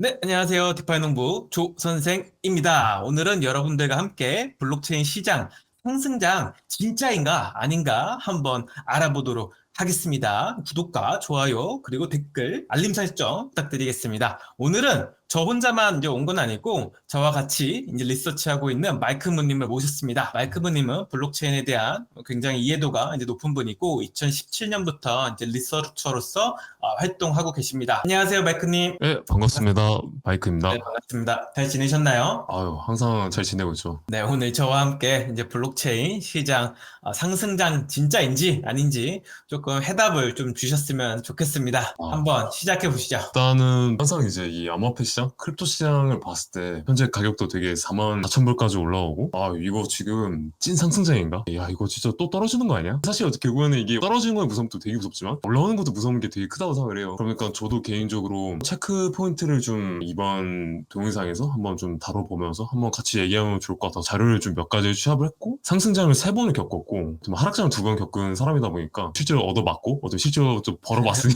네, 안녕하세요. 디파이 농부 조 선생입니다. 오늘은 여러분들과 함께 블록체인 시장 상승장 진짜인가 아닌가 한번 알아보도록 하겠습니다. 구독과 좋아요, 그리고 댓글, 알림 설정 부탁드리겠습니다. 오늘은 저 혼자만 이제 온 건 아니고 저와 같이 이제 리서치하고 있는 마이크무님을 모셨습니다. 마이크무님은 블록체인에 대한 굉장히 이해도가 이제 높은 분이고 2017년부터 이제 리서처로서 활동하고 계십니다. 안녕하세요, 마이크님. 네, 반갑습니다. 마이크입니다. 네, 반갑습니다. 잘 지내셨나요? 아유, 항상 잘 지내고 있죠. 네, 오늘 저와 함께 이제 블록체인 시장 상승장 진짜인지 아닌지 조금 해답을 좀 주셨으면 좋겠습니다. 아, 한번 시작해 보시죠. 일단은 항상 이제 이 암호화폐 시장, 크립토 시장을 봤을 때 현재 가격도 되게 44,000불까지 올라오고 이거 지금 찐 상승장인가? 야, 이거 진짜 또 떨어지는 거 아니야? 사실 어떻게 보면 이게 떨어지는 건 무섭도 되게 무섭지만 올라오는 것도 무서운 게 되게 크다고 생각을 해요. 그러니까 저도 개인적으로 체크 포인트를 좀 이번 동영상에서 한번 좀 다뤄보면서 한번 같이 얘기하면 좋을 것 같아서 자료를 좀 몇 가지 취합을 했고 상승장을 3번을 겪었고 좀 하락장을 2번 겪은 사람이다 보니까 실제로 얻어맞고 실제로 좀 벌어봤으니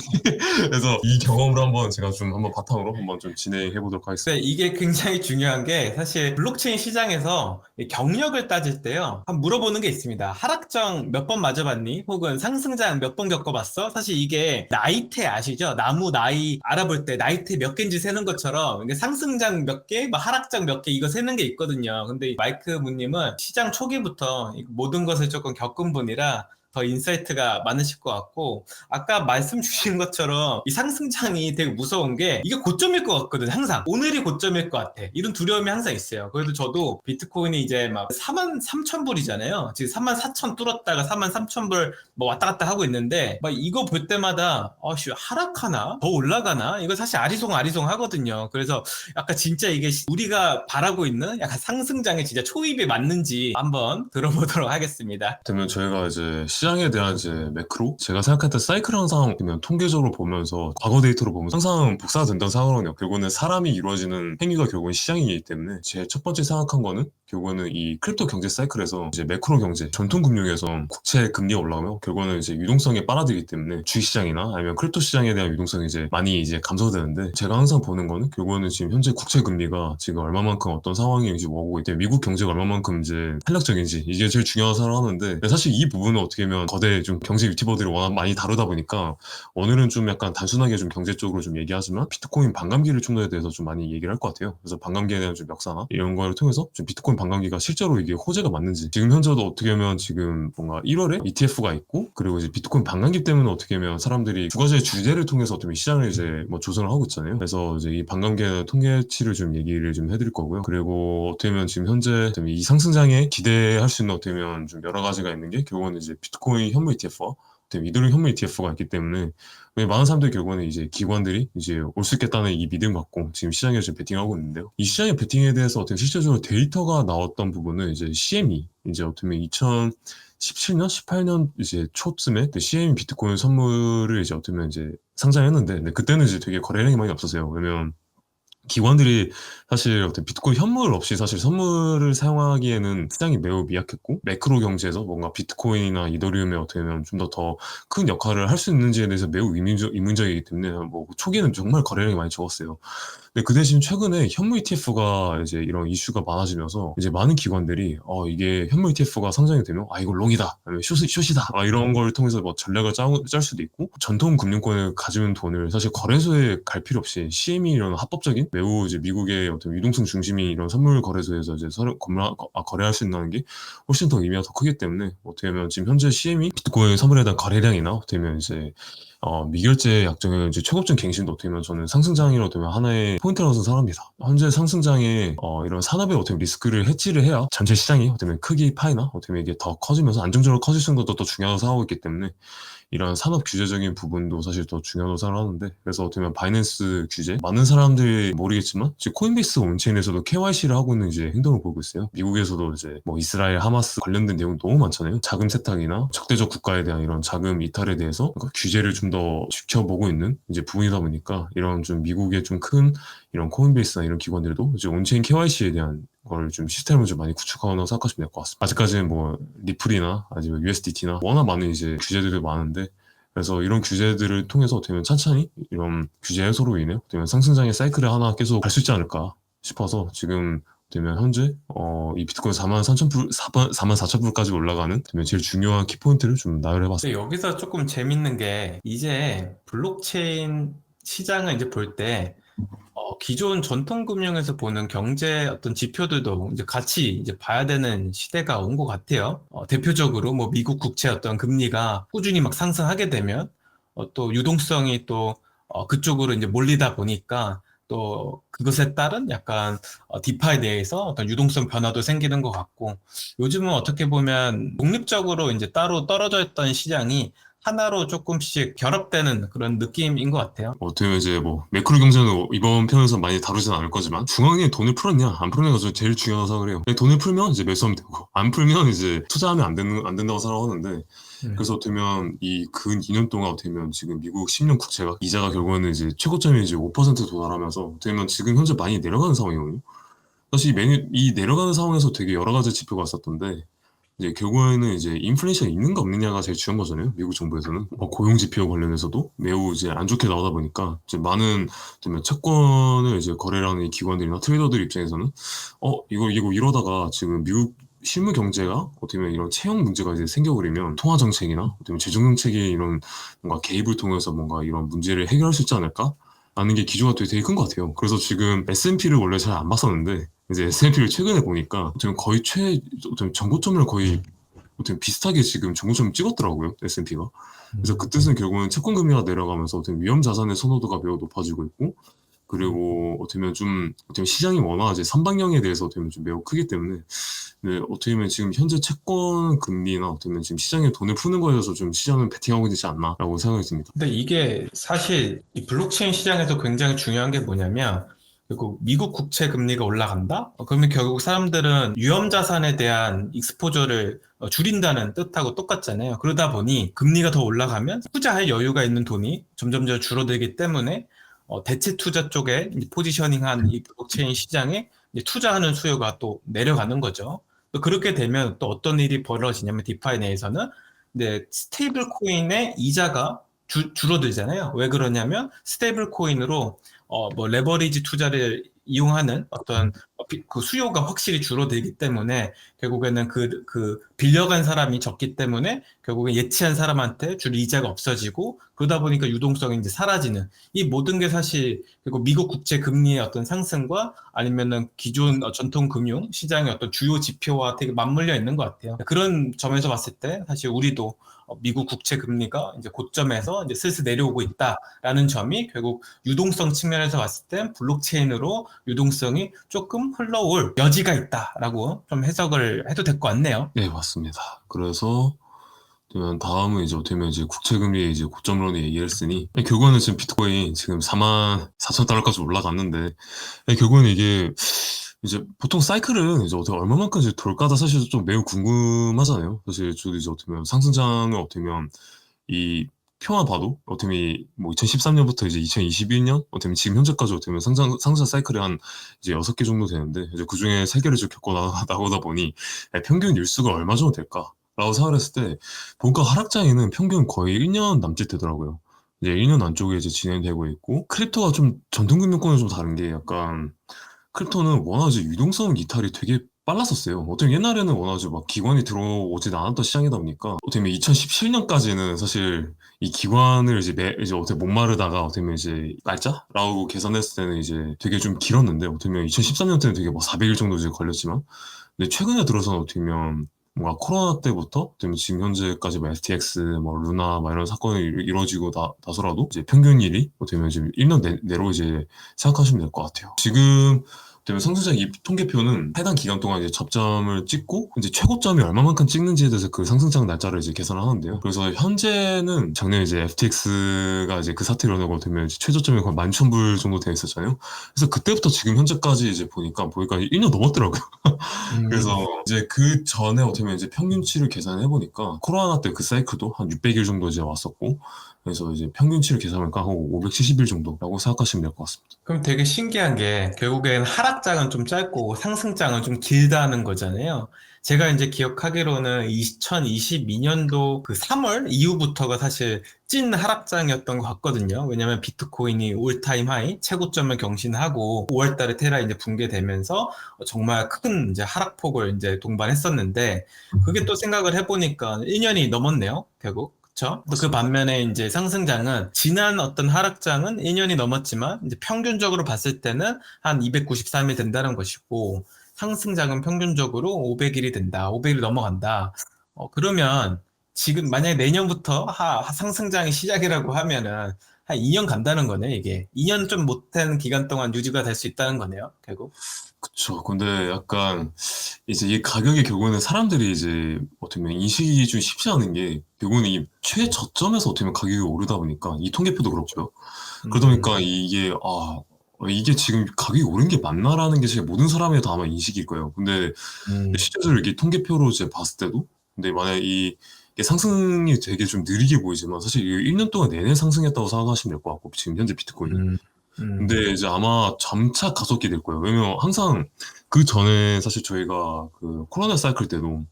그래서 이 경험을 한번 제가 좀 한번 바탕으로 한번 좀 진행해 보도록 네, 하겠습니다. 이게 굉장히 중요한 게 사실 블록체인 시장에서 이 경력을 따질 때요. 한 물어보는 게 있습니다. 하락장 몇 번 맞아봤니? 혹은 상승장 몇 번 겪어봤어? 사실 이게 나이테 아시죠? 나무 나이 알아볼 때 나이테 몇 개인지 세는 것처럼 이게 상승장 몇 개, 뭐 하락장 몇 개 이거 세는 게 있거든요. 근데 이 마이크 무님은 시장 초기부터 이 모든 것을 조금 겪은 분이라 더 인사이트가 많으실 것 같고 아까 말씀 주신 것처럼 이 상승장이 되게 무서운 게 이게 고점일 것 같거든 항상 오늘이 고점일 것 같아 이런 두려움이 항상 있어요. 그래도 저도 비트코인이 이제 막 43,000불이잖아요. 지금 34,000 뚫었다가 43,000불 뭐 왔다 갔다 하고 있는데 막 이거 볼 때마다 아씨 하락하나 더 올라가나 이거 사실 아리송 하거든요. 그래서 약간 진짜 이게 우리가 바라고 있는 약간 상승장에 진짜 초입이 맞는지 한번 들어보도록 하겠습니다. 되면 저희가 이제 시장에 대한 이제 매크로 제가 생각했던 사이클 항상 그냥 통계적으로 보면서 과거 데이터로 보면 항상 복사가 된다고 생각하거든요. 결국은 사람이 이루어지는 행위가 결국은 시장이기 때문에 제 첫 번째 생각한 거는 결국은 이 크립토 경제 사이클에서 이제 매크로 경제 전통 금융에서 국채 금리가 올라가면 결국은 이제 유동성이 빨아들이기 때문에 주식시장이나 아니면 크립토 시장에 대한 유동성이 이제 많이 이제 감소되는데 제가 항상 보는 거는 결국은 지금 현재 국채 금리가 지금 얼마만큼 어떤 상황인지 뭐고 이제 미국 경제가 얼마만큼 이제 탄력적인지 이게 제일 중요하다고 생각하는데 사실 이 부분은 어떻게 보면 거대 좀 경제 유튜버들이 워낙 많이 다루다 보니까 오늘은 좀 약간 단순하게 좀 경제 쪽으로 좀 얘기하지만 비트코인 반감기를 충돌에 대해서 좀 많이 얘기를 할 것 같아요. 그래서 반감기에 대한 좀 역사나 이런 거를 통해서 좀 비트코인 반감기가 실제로 이게 호재가 맞는지 지금 현재도 어떻게 보면 지금 뭔가 1월에 ETF가 있고 그리고 이제 비트코인 반감기 때문에 어떻게 보면 사람들이 두 가지의 주제를 통해서 어떻게 보면 시장을 이제 뭐 조정을 하고 있잖아요. 그래서 이제 이 반감기에 대한 통계치를 좀 얘기를 좀 해드릴 거고요. 그리고 어떻게 보면 지금 현재 이 상승장에 기대할 수 있는 어떻게 보면 좀 여러 가지가 있는 게 결국은 이제 비트코인 현물 ETF와 이더리움 현물 ETF가 있기 때문에 많은 사람들이 결국은 이제 기관들이 이제 올 수 있겠다는 이 믿음 갖고 지금 시장에 지금 베팅하고 있는데요. 이 시장의 베팅에 대해서 어떻게 실질적으로 데이터가 나왔던 부분은 이제 CME 이제 어떻게 보면 2017년, 18년 이제 초쯤에 CME 비트코인 선물을 이제 어떻게 보면 이제 상장했는데 근데 그때는 이제 되게 거래량이 많이 없었어요. 왜냐면 기관들이 사실 어떤 비트코인 현물 없이 사실 선물을 사용하기에는 시장이 매우 미약했고 매크로 경제에서 뭔가 비트코인이나 이더리움에 어떻게 보면 좀 더 큰 역할을 할 수 있는지에 대해서 매우 의문적이기 때문에 뭐 초기에는 정말 거래량이 많이 적었어요. 근데 그 대신 최근에 현물 ETF가 이제 이런 이슈가 많아지면서 이제 많은 기관들이 이게 현물 ETF가 상장이 되면 이거 롱이다, 아니면 숏이다 이런 걸 통해서 뭐 전략을 짤 수도 있고 전통 금융권을 가지는 돈을 사실 거래소에 갈 필요 없이 CME 이런 합법적인 매우 이제 미국의 어떤 유동성 중심인 이런 선물 거래소에서 이제 거래할 수 있다는 게 훨씬 더 의미가 더 크기 때문에 어떻게 보면 지금 현재 CME 비트코인 선물에 대한 거래량이나 어떻게 보면 이제 미결제 약정의 이제 최고점 갱신도 어떻게 보면 저는 상승장이라고 되면 하나의 포인트라고 생각합니다. 현재 상승장에 이런 산업의 어떻게 보면 리스크를 해지를 해야 전체 시장이 어떻게 보면 크기 파이나 어떻게 보면 이게 더 커지면서 안정적으로 커질 수 있는 것도 더 중요하다고 생각하고 있기 때문에 이런 산업 규제적인 부분도 사실 더 중요하다고 생각하는데 그래서 어떻게 보면 바이낸스 규제 많은 사람들이 모르겠지만 지금 코인베이스 온체인에서도 KYC를 하고 있는 이제 행동을 보고 있어요. 미국에서도 이제 뭐 이스라엘 하마스 관련된 내용 너무 많잖아요. 자금 세탁이나 적대적 국가에 대한 이런 자금 이탈에 대해서 그러니까 규제를 좀 더 지켜보고 있는 이제 부분이다 보니까 이런 좀 미국의 좀 큰 이런 코인베이스나 이런 기관들도 이제 온체인 KYC에 대한 걸 좀 시스템을 좀 많이 구축하거나 생각하시면 될 것 같습니다. 아직까지는 뭐 리플이나 아니면 USDT나 워낙 많은 이제 규제들이 많은데 그래서 이런 규제들을 통해서 어떻게 보면 찬찬히 이런 규제 해소로 인해 어떻게 보면 상승장의 사이클을 하나 계속 갈 수 있지 않을까 싶어서 지금 되면 현재 이 비트코인 43,000불, 44,000불까지 올라가는 되면 제일 중요한 키포인트를 좀 근데 나열해봤습니다. 여기서 조금 재밌는 게 이제 블록체인 시장을 이제 볼 때 기존 전통 금융에서 보는 경제 어떤 지표들도 이제 같이 이제 봐야 되는 시대가 온 것 같아요. 대표적으로 뭐 미국 국채 어떤 금리가 꾸준히 막 상승하게 되면 또 유동성이 또 그쪽으로 이제 몰리다 보니까 또 그것에 따른 약간 디파이 내에서 어떤 유동성 변화도 생기는 것 같고 요즘은 어떻게 보면 독립적으로 이제 따로 떨어져 있던 시장이 하나로 조금씩 결합되는 그런 느낌인 것 같아요. 어떻게 보면 이제 뭐 매크로 경제는 이번 편에서 많이 다루진 않을 거지만 중앙에 돈을 풀었냐 안 풀었냐가 제일 중요하다고 생각을 해요. 돈을 풀면 이제 매수하면 되고 안 풀면 이제 투자하면 안 된다고 생각하는데 음. 그래서 어떻게 보면 이 근 2년 동안 어떻게 보면 지금 미국 10년 국채가 이자가 결국에는 이제 최고점이 이제 5% 도달하면서 어떻게 보면 지금 현재 많이 내려가는 상황이거든요. 사실 이 내려가는 상황에서 되게 여러 가지 지표가 있었던데 이제 결국에는 이제 인플레이션이 있는가 없느냐가 제일 중요한 거잖아요. 미국 정부에서는 고용 지표 관련해서도 매우 이제 안 좋게 나오다 보니까 이제 많은 좀 채권을 이제 거래하는 이 기관들이나 트레이더들 입장에서는 이거 이러다가 지금 미국 실무 경제가 어떻게 보면 이런 채용 문제가 이제 생겨버리면 통화 정책이나 어떻게 보면 재정 정책의 이런 뭔가 개입을 통해서 뭔가 이런 문제를 해결할 수 있지 않을까? 라는 게 기조가 되게 큰 것 같아요. 그래서 지금 S&P를 원래 잘 안 봤었는데 이제 S&P를 최근에 보니까 좀 거의 좀 정고점을 거의 좀 비슷하게 지금 정고점 찍었더라고요, S&P가. 그래서 그 뜻은 결국은 채권 금리가 내려가면서 어떤 위험 자산의 선호도가 매우 높아지고 있고, 그리고 어떻게 보면 어떻게 보면 시장이 워낙 이제 선방향에 대해서 어떻게 보면 좀 매우 크기 때문에, 네, 어떻게 보면 지금 현재 채권 금리나 어떻게 보면 지금 시장에 돈을 푸는 거에 대해서 좀 시장은 베팅하고 있지 않나라고 생각이 듭니다. 근데 이게 사실 이 블록체인 시장에서 굉장히 중요한 게 뭐냐면 결국 미국 국채 금리가 올라간다? 그러면 결국 사람들은 위험 자산에 대한 익스포저를 줄인다는 뜻하고 똑같잖아요. 그러다 보니 금리가 더 올라가면 투자할 여유가 있는 돈이 점점점 줄어들기 때문에 대체 투자 쪽에 이제 포지셔닝한 이 블록체인 시장에 이제 투자하는 수요가 또 내려가는 거죠. 또 그렇게 되면 또 어떤 일이 벌어지냐면 디파이 내에서는 이제 스테이블 코인의 이자가 줄어들잖아요. 왜 그러냐면 스테이블 코인으로 뭐 레버리지 투자를 이용하는 어떤 그 수요가 확실히 줄어들기 때문에 결국에는 그 빌려간 사람이 적기 때문에 결국엔 예치한 사람한테 줄 이자가 없어지고 그러다 보니까 유동성이 이제 사라지는 이 모든 게 사실 그리고 미국 국채 금리의 어떤 상승과 아니면은 기존 전통 금융 시장의 어떤 주요 지표와 되게 맞물려 있는 것 같아요. 그런 점에서 봤을 때 사실 우리도 미국 국채 금리가 이제 고점에서 이제 슬슬 내려오고 있다라는 점이 결국 유동성 측면에서 봤을 때 블록체인으로 유동성이 조금 흘러올 여지가 있다라고 좀 해석을 해도 될 것 같네요. 네, 맞습니다. 그래서 그러면 다음은 이제 어떻게 보면 이제 국채금리 이제 고점론을 얘기했으니 결국에는 지금 비트코인 지금 44,000달러까지 올라갔는데 결국에는 이게 이제 보통 사이클은 이제 어떻게 얼마만큼 이제 돌까다 사실 좀 매우 궁금하잖아요. 사실 저도 이제 어떻게 보면 상승장을 어떻게 보면 이 표만 봐도 어떻게 보면 뭐 2013년부터 이제 2021년 어떻게 보면 지금 현재까지 어떻게 보면 상승 사이클이 한 이제 6개 정도 되는데 이제 그중에 3개를 좀 겪고 나오다 보니 평균 일수가 얼마 정도 될까? 라고 생각했을 때 본가 하락장에는 평균 거의 1년 남짓 되더라고요. 이제 1년 안쪽에 이제 진행되고 있고 크립토가 좀 전통금융권은 좀 다른 게 약간 크립토는 워낙 이제 유동성 이탈이 되게 빨랐었어요. 어떻게 옛날에는 워낙 이제 막 기관이 들어오지 않았던 시장이다 보니까 어떻게 보면 2017년까지는 사실 이 기관을 이제 어떻게 목마르다가 어떻게 보면 이제 날짜라고 계산했을 때는 이제 되게 좀 길었는데 어떻게 보면 2013년 때는 되게 막 400일 정도 이제 걸렸지만 근데 최근에 들어서는 어떻게 보면 뭔가 코로나 때부터 어떻게 보면 지금 현재까지 뭐 FTX, 뭐 루나 막 이런 사건이 이루어지고 나서라도 이제 평균일이 어떻게 보면 지금 1년 내로 이제 생각하시면 될 것 같아요. 지금 되면 상승장 이 통계표는 해당 기간 동안 이제 접점을 찍고 이제 최고점이 얼마만큼 찍는지에 대해서 그 상승장 날짜를 이제 계산을 하는데요. 그래서 현재는 작년에 이제 FTX가 이제 그 사태를 일어나고 되면 이제 최저점이 거의 11,000불 정도 돼 있었잖아요. 그래서 그때부터 지금 현재까지 이제 보니까 1년 넘었더라고요. 그래서 이제 그 전에 어떻게 보면 이제 평균치를 계산해 보니까 코로나 때 그 사이클도 한 600일 정도 이제 왔었고 그래서 이제 평균치를 계산하니까 한 570일 정도라고 생각하시면 될 것 같습니다. 그럼 되게 신기한 게 결국엔 하락장은 좀 짧고 상승장은 좀 길다는 거잖아요. 제가 이제 기억하기로는 2022년도 그 3월 이후부터가 사실 찐 하락장이었던 것 같거든요. 왜냐면 비트코인이 올타임 하이 최고점을 경신하고 5월 달에 테라 이제 붕괴되면서 정말 큰 이제 하락폭을 이제 동반했었는데 그게 또 생각을 해보니까 1년이 넘었네요. 결국. 그쵸? 또 그 맞습니다. 반면에 이제 상승장은 지난 어떤 하락장은 1년이 넘었지만 이제 평균적으로 봤을 때는 한 293이 된다는 것이고 상승장은 평균적으로 500일이 된다. 500일이 넘어간다. 그러면 지금 만약에 내년부터 상승장이 시작이라고 하면은 한 2년 간다는 거네, 이게. 2년 좀 못한 기간 동안 유지가 될 수 있다는 거네요, 결국. 그쵸. 근데 약간 이제 이 가격이 결국에는 사람들이 이제 어떻게 보면 인식이 좀 쉽지 않은 게 결국은 이 최저점에서 어떻게 보면 가격이 오르다 보니까 이 통계표도 그렇고요. 그러다 음, 보니까 이게 지금 가격이 오른 게 맞나라는 게 진짜 모든 사람의 다 아마 인식일 거예요. 근데 음, 실제로 이렇게 통계표로 이제 봤을 때도 근데 만약에 이게 상승이 되게 좀 느리게 보이지만 사실 이 1년 동안 내내 상승했다고 생각하시면 될 것 같고 지금 현재 비트코인이. 음, 음, 근데 이제 아마 점차 가속이 될 거예요. 왜냐면 항상 그 전에 사실 저희가 그 코로나 사이클 때도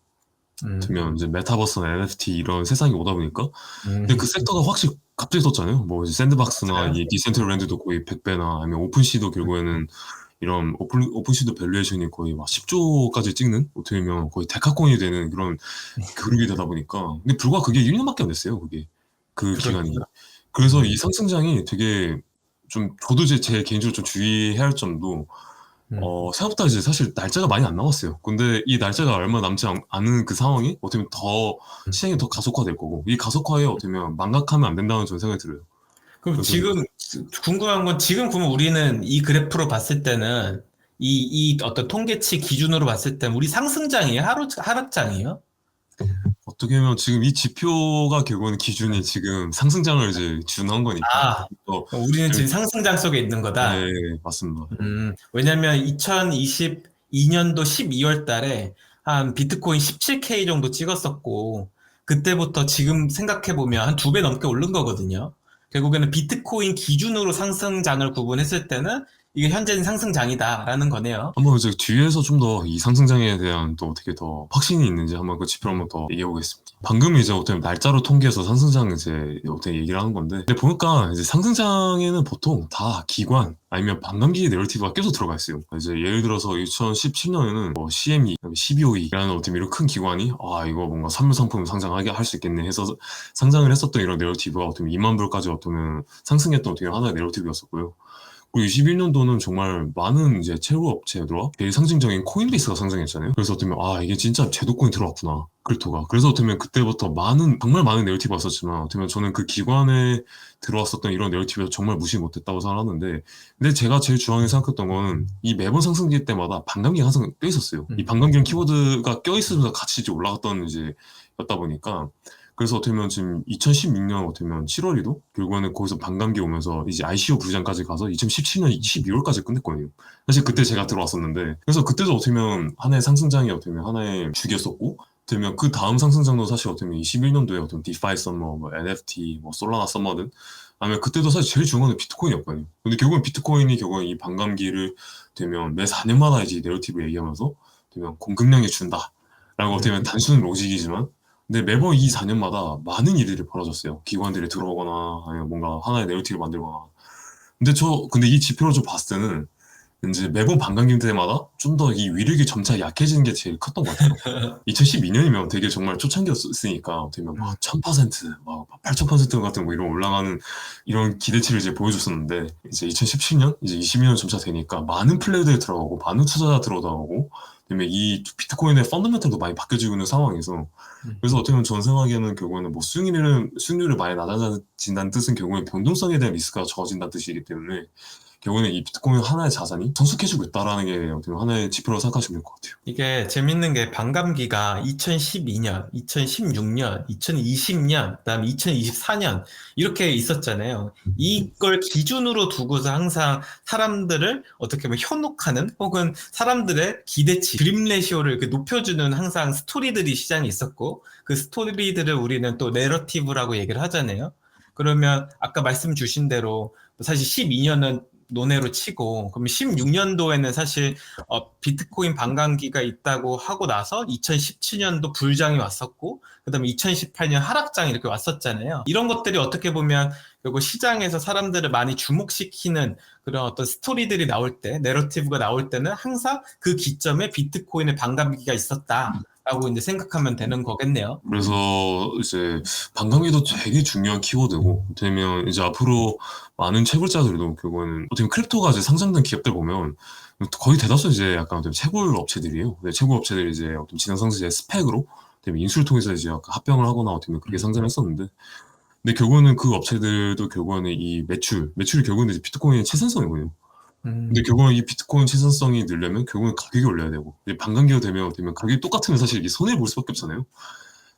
음, 들면 이제 메타버스나 NFT 이런 세상이 오다 보니까 근데 그 음, 섹터가 확실히 갑자기 떴잖아요. 뭐 이제 샌드박스나 맞아요. 이 디센트럴랜드도 거의 100배나 아니면 오픈시도 결국에는 이런 오픈시도 밸류에이션이 거의 막 10조까지 찍는 어떻게 보면 거의 데카콘이 되는 그런 그룹이 되다 보니까 근데 불과 그게 1년밖에 안 됐어요. 그게 그 기간이. 그렇죠. 그래서 이 음, 상승장이 되게 좀 저도 이제 제 개인적으로 좀 주의해야 할 점도 음. 생각보다 이제 사실 날짜가 많이 안 남았어요. 근데 이 날짜가 얼마 남지 않은 그 상황이 어떻게 보면 더 음. 시장이 더 가속화될 거고 이 가속화에 어떻게 보면 망각하면 안 된다는 저는 생각이 들어요. 그럼 그래서 지금 궁금한 건 지금 그러면 우리는 이 그래프로 봤을 때는 이 어떤 통계치 기준으로 봤을 때는 우리 상승장이에요? 하락장이에요? 어떻게 보면 지금 이 지표가 결국은 기준이 음. 지금 상승장을 이제 준한 거니까 아, 또 그럼 우리는 좀, 지금 상승장 속에 있는 거다. 네, 맞습니다. 왜냐면 2022년도 12월 달에 한 비트코인 17K 정도 찍었었고, 그때부터 지금 생각해보면 한 2배 넘게 오른 거거든요. 결국에는 비트코인 기준으로 상승장을 구분했을 때는 이게 현재는 상승장이다라는 거네요. 한번 이제 뒤에서 좀 더 이 상승장에 대한 또 어떻게 더 확신이 있는지 한번 그 지표를 한번 더 얘기해 보겠습니다. 방금 이제 어떻게 보면 날짜로 통계해서 상승장 이제 어떻게 얘기를 하는 건데, 근데 보니까 이제 상승장에는 보통 다 기관 아니면 반감기 내러티브가 계속 들어가 있어요. 이제 예를 들어서 2017년에는 뭐 CME, CBOE라는 어떻게 이런 큰 기관이 이거 뭔가 선물 상품 상장하게 할 수 있겠네 해서 상장을 했었던 이런 내러티브가 어떻게 보면 2만 불까지 어떻게 보면 상승했던 어떻게 보면 하나의 내러티브였었고요. 그리고 21년도는 정말 많은 이제 채굴 업체들과 제일 상징적인 코인베이스가 상승했잖아요. 그래서 어쩌면 이게 진짜 제도권이 들어왔구나. 크립토가. 그래서 어쩌면 그때부터 정말 많은 내러티브가 있었지만 어쩌면 저는 그 기관에 들어왔었던 이런 내러티브를 정말 무시 못했다고 생각하는데 근데 제가 제일 중요하게 생각했던 거는 이 매번 상승기 때마다 반감기가 항상 껴 있었어요. 이 음, 반감기는 키워드가 껴 있으면서 같이 이제 올라갔던 이제 였다 보니까 그래서 어떻게 보면 지금 2016년 어떻게 보면 7월에도 결국에는 거기서 반감기 오면서 이제 ICO 부장까지 가서 2017년 12월까지 끝냈거든요. 사실 그때 제가 들어왔었는데 그래서 그때도 어떻게 보면 하나의 상승장이 어떻게 보면 하나의 주기였었고 어떻게 보면 그 다음 상승장도 사실 어떻게 보면 21년도에 어떤 디파이 서머, 뭐 NFT, 뭐 솔라나 서머든 아니면 그때도 사실 제일 중요한 건 비트코인이었거든요. 근데 결국은 비트코인이 결국은 이 반감기를 되면 매 4년마다 이제 내러티브 얘기하면서 되면 공급량이 준다. 라고 어떻게 음, 보면 단순 로직이지만 근데 매번 이 4년마다 많은 일들이 벌어졌어요. 기관들이 들어오거나 아니면 뭔가 하나의 내러티브를 만들거나. 근데 이 지표를 좀 봤을 때는 이제 매번 반감기 때마다 좀 더 이 위력이 점차 약해지는 게 제일 컸던 것 같아요. 2012년이면 되게 정말 초창기였으니까 되면 막 음, 1000%, 막 8000% 같은 뭐 이런 올라가는 이런 기대치를 이제 보여줬었는데 이제 2017년, 이제 22년 점차 되니까 많은 플레이들이 들어가고 많은 투자자 들어가고 그다음에 이 비트코인의 펀더멘털도 많이 바뀌어지고 있는 상황에서 음. 그래서 어떻게 보면 전 생각에는 결국에는 뭐 수익률을 많이 낮아진다는 뜻은 결국엔 변동성에 대한 리스크가 적어진다는 뜻이기 때문에 결국에는 이 비트코인 하나의 자산이 성숙해지고 있다라는 게 어떻게 보면 하나의 지표라고 생각하시면 될 것 같아요. 이게 재밌는 게 반감기가 2012년, 2016년, 2020년, 그다음에 2024년 이렇게 있었잖아요. 이걸 기준으로 두고서 항상 사람들을 어떻게 보면 현혹하는 혹은 사람들의 기대치, 드림 레시오를 이렇게 높여주는 항상 스토리들이 시장에 있었고 그 스토리들을 우리는 또 내러티브라고 얘기를 하잖아요. 그러면 아까 말씀 주신 대로 사실 12년은 논외로 치고, 그럼 16년도에는 사실 비트코인 반감기가 있다고 하고 나서 2017년도 불장이 왔었고, 그다음에 2018년 하락장이 이렇게 왔었잖아요. 이런 것들이 어떻게 보면 결국 시장에서 사람들을 많이 주목시키는 그런 어떤 스토리들이 나올 때, 내러티브가 나올 때는 항상 그 기점에 비트코인의 반감기가 있었다라고 이제 생각하면 되는 거겠네요. 그래서 이제 반감기도 되게 중요한 키워드고, 되면 이제 앞으로 많은 채굴자들도 결국은 어떻게 보면 크립토가 이제 상장된 기업들 보면 거의 대다수 이제 약간 어떤 채굴 업체들이에요. 근데 채굴 업체들이 이제 어떤 지정상세제 스펙으로 되면 인수를 통해서 이제 약간 합병을 하거나 어떻게 보면 그렇게 상장을 했었는데, 근데 결국에는 그 업체들도 결국에는 이 매출이 결국에는 이제 비트코인의 최선성이거든요. 근데 음. 결국은 이 비트코인 최선성이 늘려면 결국은 가격이 올려야 되고, 이제 반감기가 되면 가격이 똑같으면 사실 이게 손해 볼 수밖에 없잖아요.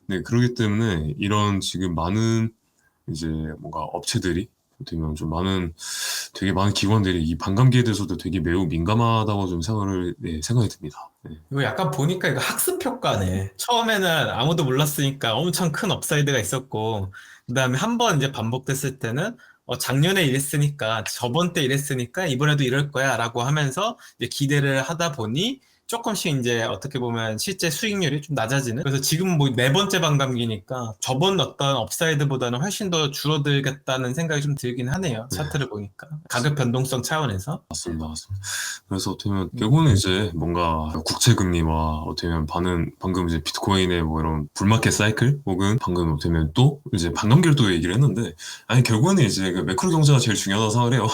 네, 그렇기 때문에 이런 지금 많은 이제 뭔가 업체들이 되면 좀 되게 많은 기관들이 이 반감기에 대해서도 되게 매우 민감하다고 좀 생각이 듭니다. 네. 이거 약간 보니까 이거 학습 효과네. 처음에는 아무도 몰랐으니까 엄청 큰 업사이드가 있었고, 그다음에 한 번 이제 반복됐을 때는 작년에 이랬으니까, 저번 때 이랬으니까 이번에도 이럴 거야라고 하면서 이제 기대를 하다 보니 조금씩 이제 어떻게 보면 실제 수익률이 좀 낮아지는. 그래서 지금 뭐 네 번째 반감기니까 저번 어떤 업사이드보다는 훨씬 더 줄어들겠다는 생각이 좀 들긴 하네요. 네, 차트를 보니까. 가격 변동성 차원에서. 맞습니다. 그래서 어떻게 보면 음. 결국은 이제 뭔가 국채 금리와 어떻게 보면 방금 이제 비트코인의 뭐 이런 불마켓 사이클 혹은 방금 어떻게 보면 또 이제 반감기를 또 얘기를 했는데, 아니 결국에는 이제 그 매크로 경제가 제일 중요하다고 생각을 해요.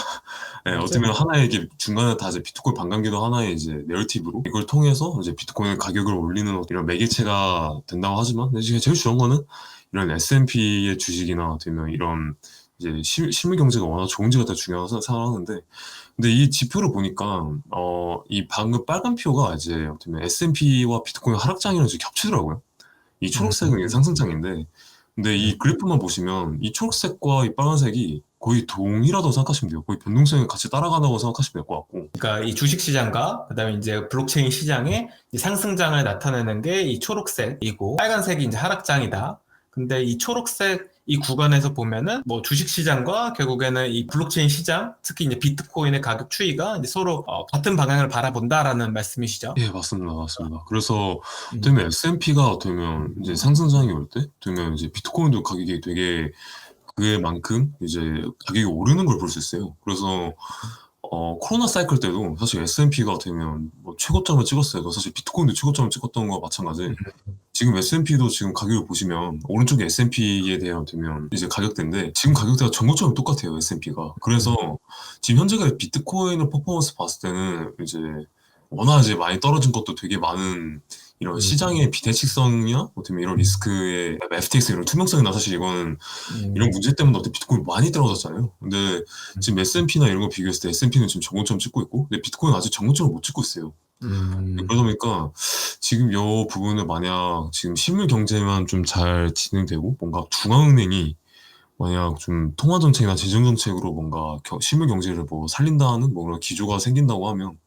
네, 어떻게 보면 맞아요. 하나의 이게 중간에 다 이제 비트코인 반감기도 하나의 이제 내러티브로 이걸 통해서 이제 비트코인 가격을 올리는 이런 매개체가 된다고 하지만, 근데 제일 중요한 거는 이런 S&P의 주식이나 어떻게 보면 이런 이제 실물 경제가 워낙 좋은지가 더 중요하다고 생각하는데, 근데 이 지표를 보니까 이 방금 빨간 표가 이제 어떻게 보면 S&P와 비트코인 하락장이랑 이제 겹치더라고요. 이 초록색은 이게 음. 상승장인데, 근데 이 그래프만 보시면 이 초록색과 이 빨간색이 거의 동일하다고 생각하시면 돼요. 거의 변동성이 같이 따라간다고 생각하시면 될 것 같고. 그러니까 이 주식 시장과 그다음에 이제 블록체인 시장의 이 상승장을 나타내는 게 이 초록색이고 빨간색이 이제 하락장이다. 근데 이 초록색 이 구간에서 보면은 뭐 주식 시장과 결국에는 이 블록체인 시장, 특히 이제 비트코인의 가격 추이가 이제 서로 같은 방향을 바라본다라는 말씀이시죠. 예, 맞습니다. 그래서 음. 되면 S&P가 되면 이제 상승장이 올 때, 되면 이제 비트코인도 가격이 되게 그에 만큼 이제 가격이 오르는 걸 볼 수 있어요. 그래서 코로나 사이클 때도 사실 S&P가 되면 뭐 최고점을 찍었어요. 사실 비트코인도 최고점을 찍었던 거와 마찬가지. 지금 S&P도 지금 가격을 보시면 오른쪽에 S&P에 대한 되면 이제 가격대인데, 지금 가격대가 전고점이 똑같아요, S&P가. 그래서 지금 현재가 비트코인의 퍼포먼스 봤을 때는 이제 워낙 이제 많이 떨어진 것도 되게 많은 이런 음. 시장의 비대칭성이나 어떻게 보면 이런 리스크의 FTX 이런 투명성이나, 사실 이거는 이런 음. 문제 때문에 어떻게 비트코인 많이 떨어졌잖아요. 근데 지금 S&P나 이런 거 비교했을 때 S&P는 지금 정고점 찍고 있고, 근데 비트코인은 아직 정고점을 못 찍고 있어요. 음. 그러다 보니까 지금 이 부분을 만약 지금 실물 경제만 좀 잘 진행되고, 뭔가 중앙은행이 만약 좀 통화 정책이나 재정 정책으로 뭔가 실물 경제를 뭐 살린다는 뭐 그런 기조가 생긴다고 하면,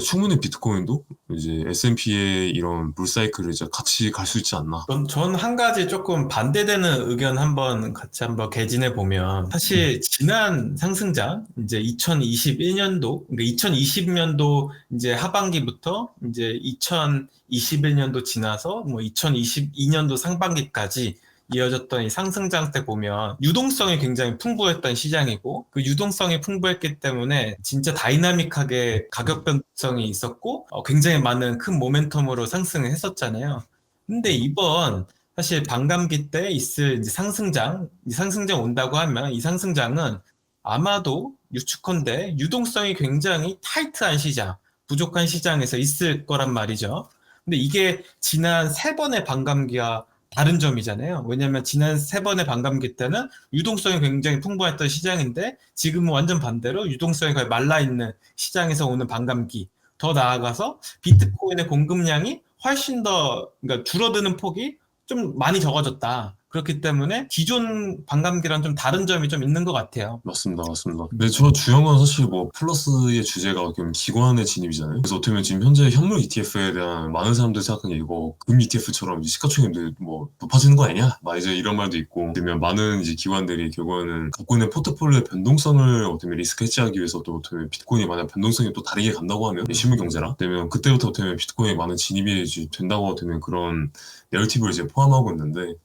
충분히 비트코인도 이제 S&P의 이런 물사이클을 이제 같이 갈 수 있지 않나. 전 한 가지 조금 반대되는 의견 한번 같이 한번 개진해 보면, 사실 지난 상승장 이제 2021년도 그러니까 2020년도 이제 하반기부터 이제 2021년도 지나서 뭐 2022년도 상반기까지 이어졌던 이 상승장 때 보면 유동성이 굉장히 풍부했던 시장이고, 그 유동성이 풍부했기 때문에 진짜 다이나믹하게 가격 변동성이 있었고 굉장히 많은 큰 모멘텀으로 상승을 했었잖아요. 근데 이번 사실 반감기 때 있을 이제 이 상승장 온다고 하면 이 상승장은 아마도 유축컨대 유동성이 굉장히 타이트한 시장, 부족한 시장에서 있을 거란 말이죠. 근데 이게 지난 세 번의 반감기와 다른 점이잖아요. 왜냐하면 지난 세 번의 반감기 때는 유동성이 굉장히 풍부했던 시장인데, 지금은 완전 반대로 유동성이 거의 말라있는 시장에서 오는 반감기. 더 나아가서 비트코인의 공급량이 훨씬 더, 그러니까 줄어드는 폭이 좀 많이 적어졌다. 그렇기 때문에 기존 반감기랑 좀 다른 점이 좀 있는 것 같아요. 맞습니다, 맞습니다. 근데 저 중요한 건 사실 뭐 플러스의 주제가 그럼 기관의 진입이잖아요. 그래서 어떻게 보면 지금 현재 현물 ETF에 대한 많은 사람들이 생각하는 게 이거 금 ETF처럼 시가총액도 뭐 높아지는 거 아니냐? 막 이제 이런 말도 있고, 아니면 많은 이제 기관들이 결국에는 갖고 있는 포트폴리오의 변동성을 어떻게 보면 리스크 해지하기 위해서 또 어떻게 보면 비트코인이 만약 변동성이 또 다르게 간다고 하면 실물 경제라 되면 그때부터 어떻게 보면 비트코인에 많은 진입이 이제 된다고 되면 그런 내러티브를 이제 포함하고 있는데.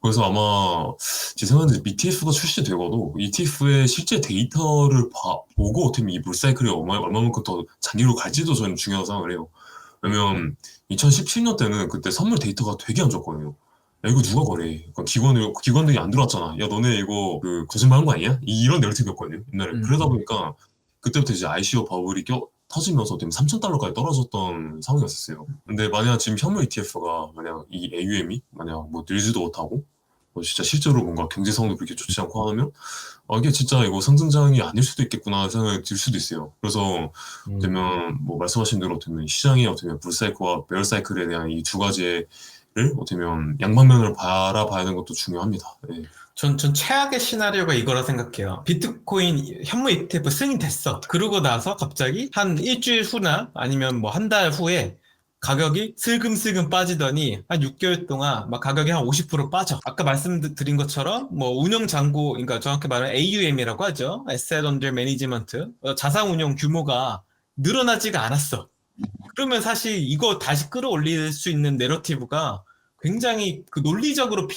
그래서 아마 제 생각에는 ETF가 출시되고도 ETF의 실제 데이터를 보고 어떻게 보면 이 물사이클이 얼마만큼 더 잔위로 갈지도 저는 중요하다고 생각을 해요. 왜냐면 2017년 때는 그때 선물 데이터가 되게 안 좋았거든요. 야, 이거 누가 거래? 그러니까 기관들이 안 들어왔잖아. 야, 너네 이거 그 거짓말한 거 아니야? 이런 내러티브였거든요, 옛날에. 그러다 보니까 그때부터 이제 ICO 버블이 터지면서 3,000달러까지 떨어졌던 상황이었어요. 근데 만약 지금 현물 ETF가 만약 이 AUM이 만약 뭐 늘지도 못하고 뭐 진짜 실제로 뭔가 경제성도 그렇게 좋지 않고 하면 이게 진짜 이거 상승장이 아닐 수도 있겠구나 생각이 들 수도 있어요. 그래서 되면 뭐 말씀하신 대로 되면 시장이 어떻게 보면 불사이클과 베어사이클에 대한 이 두 가지를 어떻게 보면 양방면을 바라봐야 하는 것도 중요합니다. 네. 전 최악의 시나리오가 이거라 생각해요. 비트코인 현물 ETF 승인됐어. 그러고 나서 갑자기 한 일주일 후나 아니면 뭐 한 달 후에 가격이 슬금슬금 빠지더니 한 6개월 동안 막 가격이 한 50% 빠져. 아까 말씀드린 것처럼 뭐 운영 잔고, 그러니까 정확히 말하면 AUM이라고 하죠. Asset Under Management. 자산 운용 규모가 늘어나지가 않았어. 그러면 사실 이거 다시 끌어올릴 수 있는 내러티브가 굉장히 그 논리적으로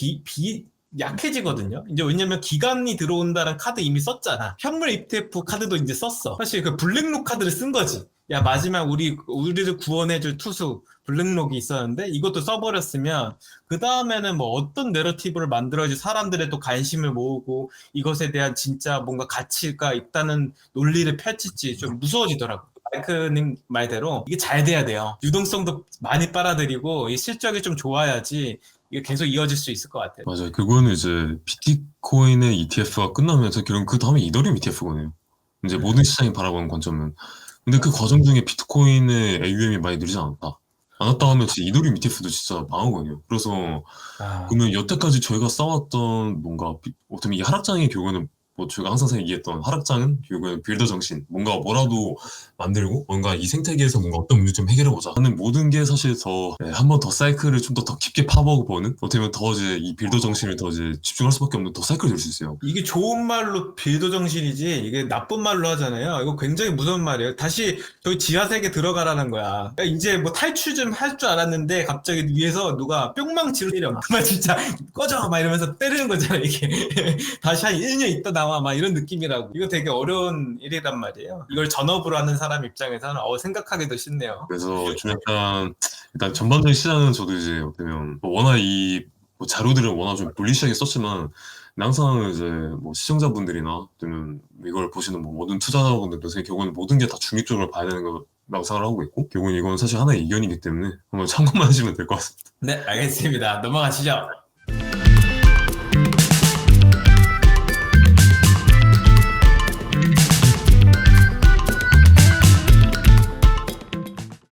약해지거든요. 이제 왜냐면 기간이 들어온다는 카드 이미 썼잖아. 현물 ETF 카드도 이제 썼어. 사실 그 블랙록 카드를 쓴 거지. 야, 마지막 우리를 구원해줄 투수 블랙록이 있었는데 이것도 써버렸으면 그 다음에는 뭐 어떤 내러티브를 만들어야지 사람들의 또 관심을 모으고 이것에 대한 진짜 뭔가 가치가 있다는 논리를 펼칠지 좀 무서워지더라고. 마이크님 말대로 이게 잘 돼야 돼요. 유동성도 많이 빨아들이고 이 실적이 좀 좋아야지 이게 계속 이어질 수 있을 것 같아요. 맞아요. 그거는 이제 비트코인의 ETF가 끝나면서 결국 그 다음에 이더리움 ETF거든요. 이제 모든 시장이 바라보는 관점은. 근데 그 과정 중에 비트코인의 AUM이 많이 늘지 않았다. 않았다 하면 진짜 이더리움 ETF도 진짜 망하거든요. 그래서 그러면 여태까지 저희가 쌓았던 뭔가 어떻게 이 하락장의 결국에는 뭐 저희가 항상 얘기했던 하락장은 결국에는 빌더 정신, 뭔가 뭐라도 만들고 뭔가 이 생태계에서 뭔가 어떤 문제 좀 해결해보자 하는 모든 게 사실 더 한 번 더 사이클을 좀 더 깊게 파보고보는 어떻게 보면 더 이제 이 빌더 정신을 더 이제 집중할 수밖에 없는 더 사이클이 될 수 있어요. 이게 좋은 말로 빌더 정신이지 이게 나쁜 말로 하잖아요. 이거 굉장히 무서운 말이에요. 다시 저기 지하세계 들어가라는 거야. 그러니까 이제 뭐 탈출 좀 할 줄 알았는데 갑자기 위에서 누가 뿅망치로 때려. 그만 진짜 꺼져 막 이러면서 때리는 거잖아 이게. 다시 한 1년 있다 나와 막 이런 느낌이라고. 이거 되게 어려운 일이란 말이에요. 이걸 전업으로 하는 사람 입장에서는 생각하기도 싫네요. 그래서 좀 약간 일단 전반적인 시장은 저도 이제 어떻게 보면 뭐 워낙 뭐 자료들을 워낙 좀 불리시하게 썼지만 항상 이제 뭐 시청자분들이나 또는 이걸 보시는 뭐 모든 투자자분들도 결국은 모든 게 다 중립적으로 봐야 되는 거라고 생각을 하고 있고 결국은 이건 사실 하나의 이견이기 때문에 한번 참고만 하시면 될 것 같습니다. 네, 알겠습니다. 넘어가시죠.